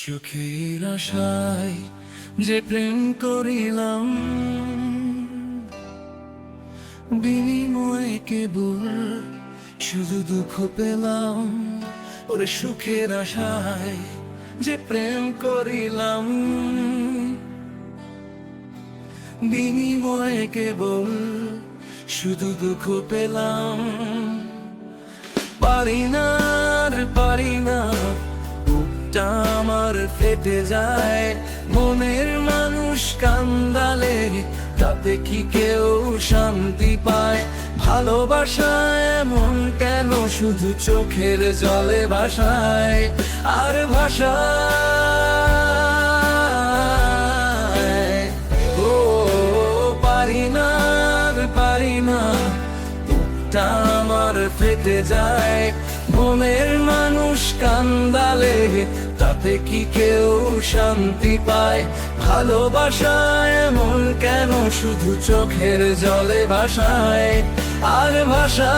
সুখের আশায় যে প্রেম করিলাম, বিনিময়ে কেবল শুধু দুঃখ পেলাম। ওরে সুখের আশায় যে প্রেম করিলাম, বিনিময়ে কেবল শুধু দুঃখ পেলাম। পারি না রে পারি না, বুকটা আমার ফেটে যায়। মনের মানুষ কান্দালে তাতে কি কেউ শান্তি পায়? ভালোবাসা এমন কেন শুধু চোখের জলে ভাসায় আর ভাসায়? ও পারি না রে পারি না, বুকটা আমার ফেটে যায়। মনের মানুষ কান্দালে তাতে কি কেউ শান্তি পায়? ভালোবাসা এমন কেন শুধু চোখের জলে ভাসায় আর ভাসায়?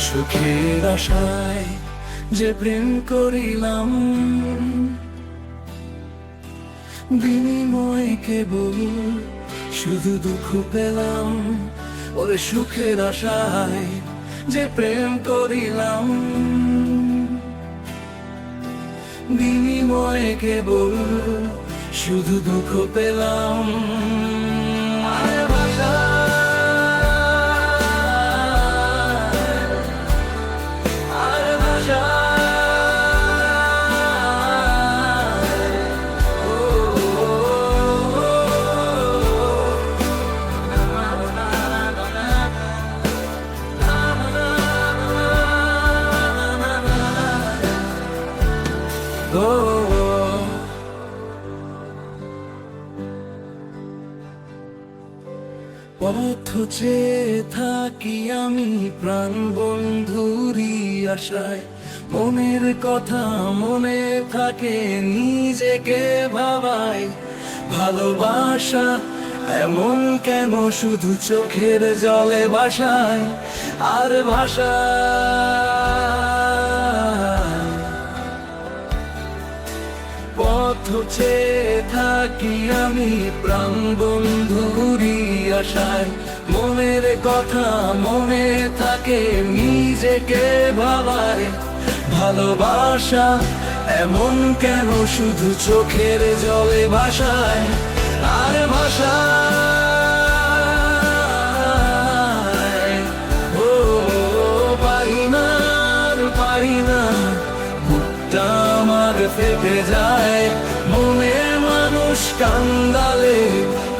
সুখের আশায় যে প্রেম করিলাম, বিনিময়ে কেবল শুধু দুঃখ পেলাম। ওরে সুখের আশায় যে প্রেম করিলাম, বিনিময়ে কেবল শুধু দুঃখ পেলাম। আর ভাসায়, আর ভাসায়। ও, পথ চেয়ে থাকি আমি প্রাণ বন্ধুরই আশায়। মনের কথা মনে থাকে, নিজেকে ভাবায়। ভালোবাসা এমন কেন শুধু চোখের জলে ভাসায় আর ভাসায়? পথ চেয়ে থাকি আমি প্রাণ বন্ধুরই আশায়। মনের কথা মনে থাকে, নিজেকে ভাবায়। ভালোবাসা এমন কেন শুধু চোখের জলে ভাসায় আর ভাসায়? ও পারি না রে পারি না, বুকটা আমার ফেটে যায়। মনের মানুষ কান্দালে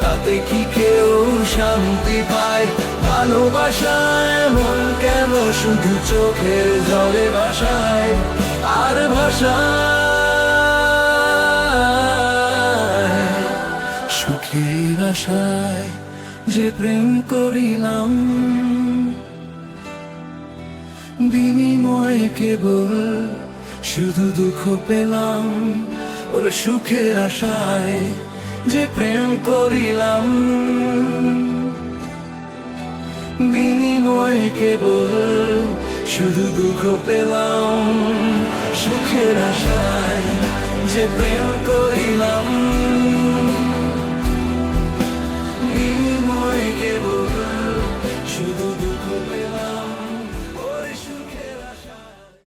তাতে কি কেউ শান্তি পায়? ভালোবাসা এমন কেন শুধু চোখের জলে ভাসায় আর ভাসায়? সুখের আশায় যে প্রেম করিলাম, বিনিময়ে কেবল শুধু দুঃখ পেলাম। ওর সুখের আশায় যে প্রেম করিলাম, বিনিময়ে কেবল শুধু দুঃখ পেলাম। সুখের আশায় যে প্রেম করিলাম,